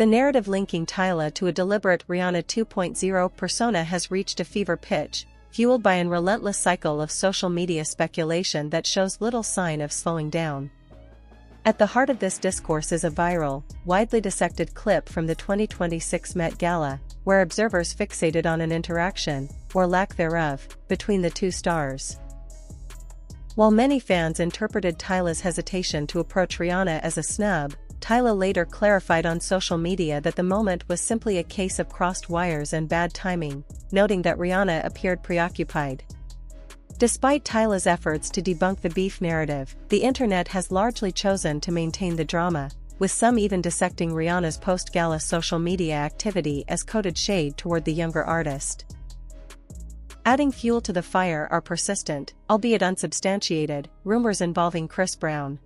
The narrative linking Tyla to a deliberate Rihanna 2.0 persona has reached a fever pitch, fueled by an relentless cycle of social media speculation that shows little sign of slowing down. At the heart of this discourse is a viral, widely dissected clip from the 2026 Met Gala, where observers fixated on an interaction, or lack thereof, between the two stars. While many fans interpreted Tyla's hesitation to approach Rihanna as a snub, Tyla later clarified on social media that the moment was simply a case of crossed wires and bad timing, noting that Rihanna appeared preoccupied. Despite Tyla's efforts to debunk the beef narrative, the internet has largely chosen to maintain the drama, with some even dissecting Rihanna's post-gala social media activity as coded shade toward the younger artist. Adding fuel to the fire are persistent, albeit unsubstantiated, rumors involving Chris Brown.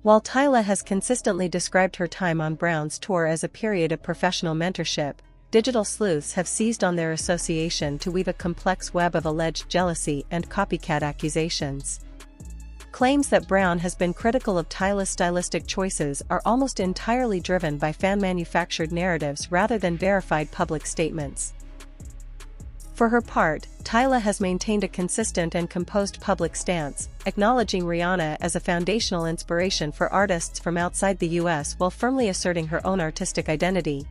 While Tyla has consistently described her time on Brown's tour as a period of professional mentorship, digital sleuths have seized on their association to weave a complex web of alleged jealousy and copycat accusations. Claims that Brown has been critical of Tyla's stylistic choices are almost entirely driven by fan-manufactured narratives rather than verified public statements. For her part, Tyla has maintained a consistent and composed public stance, acknowledging Rihanna as a foundational inspiration for artists from outside the US while firmly asserting her own artistic identity.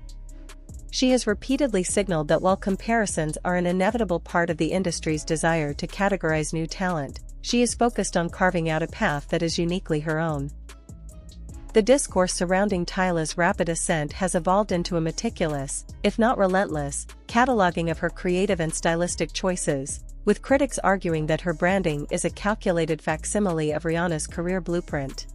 She has repeatedly signaled that while comparisons are an inevitable part of the industry's desire to categorize new talent, she is focused on carving out a path that is uniquely her own. The discourse surrounding Tyla's rapid ascent has evolved into a meticulous, if not relentless, cataloging of her creative and stylistic choices, with critics arguing that her branding is a calculated facsimile of Rihanna's career blueprint.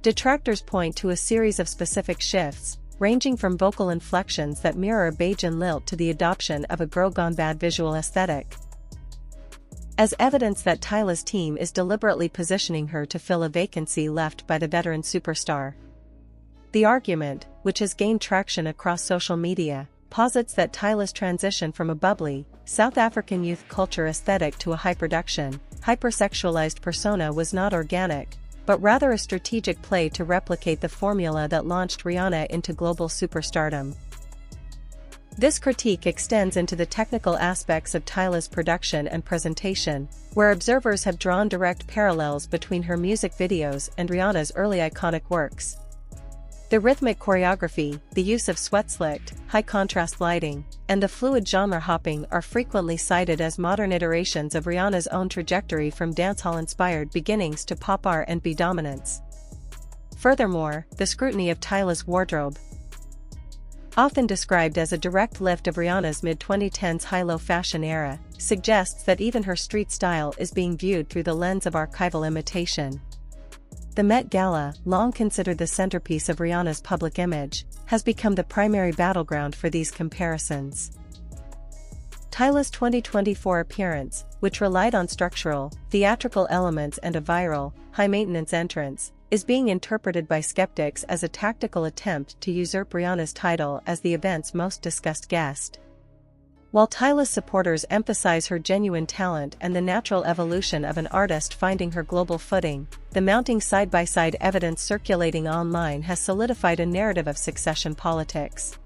Detractors point to a series of specific shifts, ranging from vocal inflections that mirror a Bajan lilt to the adoption of a girl gone bad visual aesthetic, as evidence that Tyla's team is deliberately positioning her to fill a vacancy left by the veteran superstar. The argument, which has gained traction across social media, posits that Tyla's transition from a bubbly, South African youth culture aesthetic to a high-production, hypersexualized persona was not organic, but rather a strategic play to replicate the formula that launched Rihanna into global superstardom. This critique extends into the technical aspects of Tyla's production and presentation, where observers have drawn direct parallels between her music videos and Rihanna's early iconic works. The rhythmic choreography, the use of sweat-slicked, high-contrast lighting, and the fluid genre hopping are frequently cited as modern iterations of Rihanna's own trajectory from dancehall-inspired beginnings to pop R&B dominance. Furthermore, the scrutiny of Tyla's wardrobe, often described as a direct lift of Rihanna's mid-2010s high-low fashion era, suggests that even her street style is being viewed through the lens of archival imitation. The Met Gala, long considered the centerpiece of Rihanna's public image, has become the primary battleground for these comparisons. Tyla's 2024 appearance, which relied on structural, theatrical elements and a viral, high-maintenance entrance, is being interpreted by skeptics as a tactical attempt to usurp Rihanna's title as the event's most discussed guest. While Tyla's supporters emphasize her genuine talent and the natural evolution of an artist finding her global footing, the mounting side-by-side evidence circulating online has solidified a narrative of succession politics.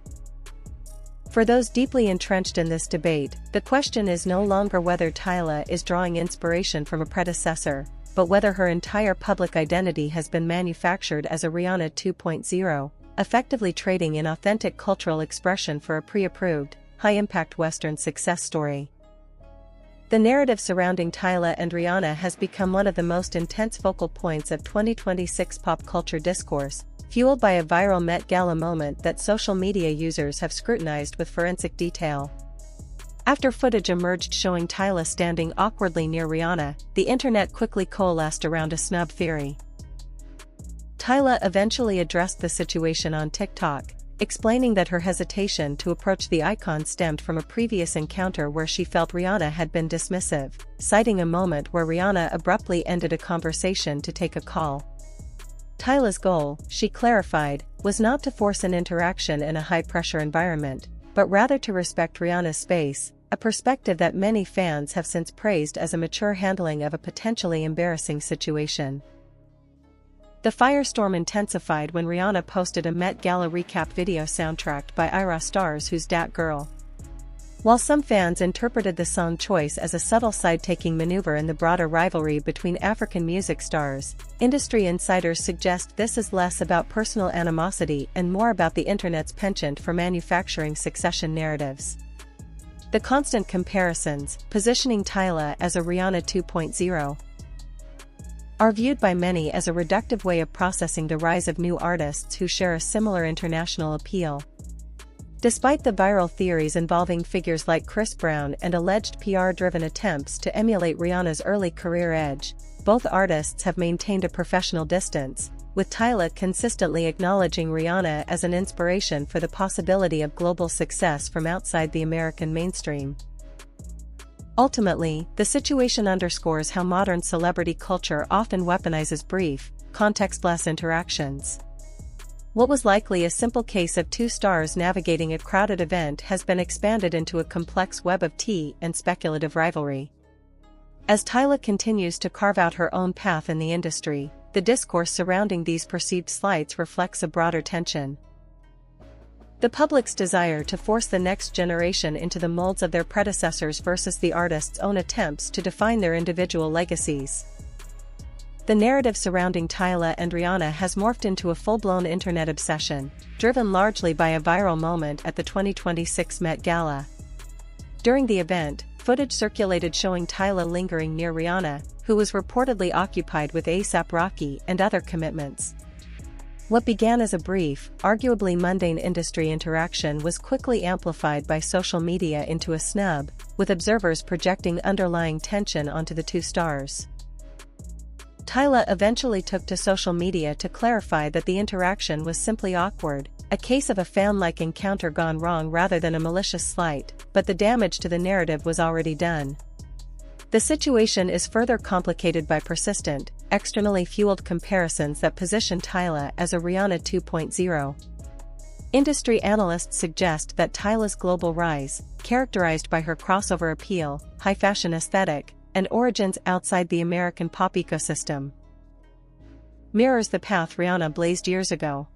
For those deeply entrenched in this debate, the question is no longer whether Tyla is drawing inspiration from a predecessor, but whether her entire public identity has been manufactured as a Rihanna 2.0, effectively trading in authentic cultural expression for a pre-approved, high-impact Western success story. The narrative surrounding Tyla and Rihanna has become one of the most intense focal points of 2026 pop culture discourse, fueled by a viral Met Gala moment that social media users have scrutinized with forensic detail. After footage emerged showing Tyla standing awkwardly near Rihanna, the internet quickly coalesced around a snub theory. Tyla eventually addressed the situation on TikTok, explaining that her hesitation to approach the icon stemmed from a previous encounter where she felt Rihanna had been dismissive, citing a moment where Rihanna abruptly ended a conversation to take a call. Tyla's goal, she clarified, was not to force an interaction in a high-pressure environment, but rather to respect Rihanna's space, a perspective that many fans have since praised as a mature handling of a potentially embarrassing situation. The firestorm intensified when Rihanna posted a Met Gala recap video soundtracked by Ira Stars Who's Dat Girl. While some fans interpreted the song choice as a subtle side-taking maneuver in the broader rivalry between African music stars, industry insiders suggest this is less about personal animosity and more about the internet's penchant for manufacturing succession narratives. The constant comparisons, positioning Tyla as a Rihanna 2.0, are viewed by many as a reductive way of processing the rise of new artists who share a similar international appeal. Despite the viral theories involving figures like Chris Brown and alleged PR-driven attempts to emulate Rihanna's early career edge, both artists have maintained a professional distance, with Tyla consistently acknowledging Rihanna as an inspiration for the possibility of global success from outside the American mainstream. Ultimately, the situation underscores how modern celebrity culture often weaponizes brief, context-less interactions. What was likely a simple case of two stars navigating a crowded event has been expanded into a complex web of tea and speculative rivalry. As Tyla continues to carve out her own path in the industry, the discourse surrounding these perceived slights reflects a broader tension. The public's desire to force the next generation into the molds of their predecessors versus the artist's own attempts to define their individual legacies. The narrative surrounding Tyla and Rihanna has morphed into a full-blown internet obsession, driven largely by a viral moment at the 2026 Met Gala. During the event, footage circulated showing Tyla lingering near Rihanna, who was reportedly occupied with A$AP Rocky and other commitments. What began as a brief, arguably mundane industry interaction was quickly amplified by social media into a snub, with observers projecting underlying tension onto the two stars. Tyla eventually took to social media to clarify that the interaction was simply awkward, a case of a fan-like encounter gone wrong rather than a malicious slight, but the damage to the narrative was already done. The situation is further complicated by persistent, externally fueled comparisons that position Tyla as a Rihanna 2.0. Industry analysts suggest that Tyla's global rise, characterized by her crossover appeal, high-fashion aesthetic, and origins outside the American pop ecosystem, mirrors the path Rihanna blazed years ago.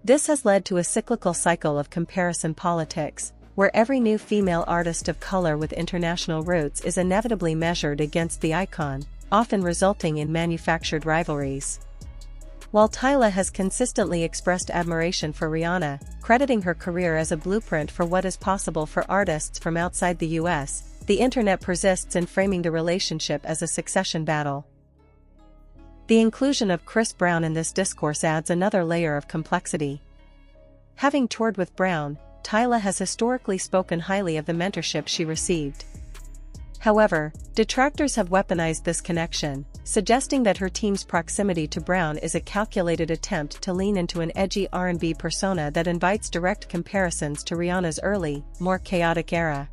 This has led to a cyclical cycle of comparison politics, where every new female artist of color with international roots is inevitably measured against the icon, often resulting in manufactured rivalries. While Tyla has consistently expressed admiration for Rihanna, crediting her career as a blueprint for what is possible for artists from outside the US, the internet persists in framing the relationship as a succession battle. The inclusion of Chris Brown in this discourse adds another layer of complexity. Having toured with Brown, Tyla has historically spoken highly of the mentorship she received. However, detractors have weaponized this connection, suggesting that her team's proximity to Brown is a calculated attempt to lean into an edgy R&B persona that invites direct comparisons to Rihanna's early, more chaotic era.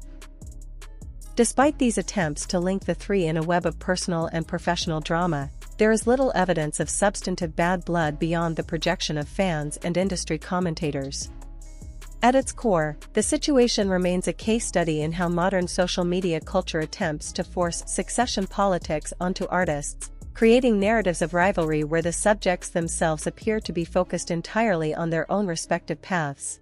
Despite these attempts to link the three in a web of personal and professional drama, there is little evidence of substantive bad blood beyond the projection of fans and industry commentators. At its core, the situation remains a case study in how modern social media culture attempts to force succession politics onto artists, creating narratives of rivalry where the subjects themselves appear to be focused entirely on their own respective paths.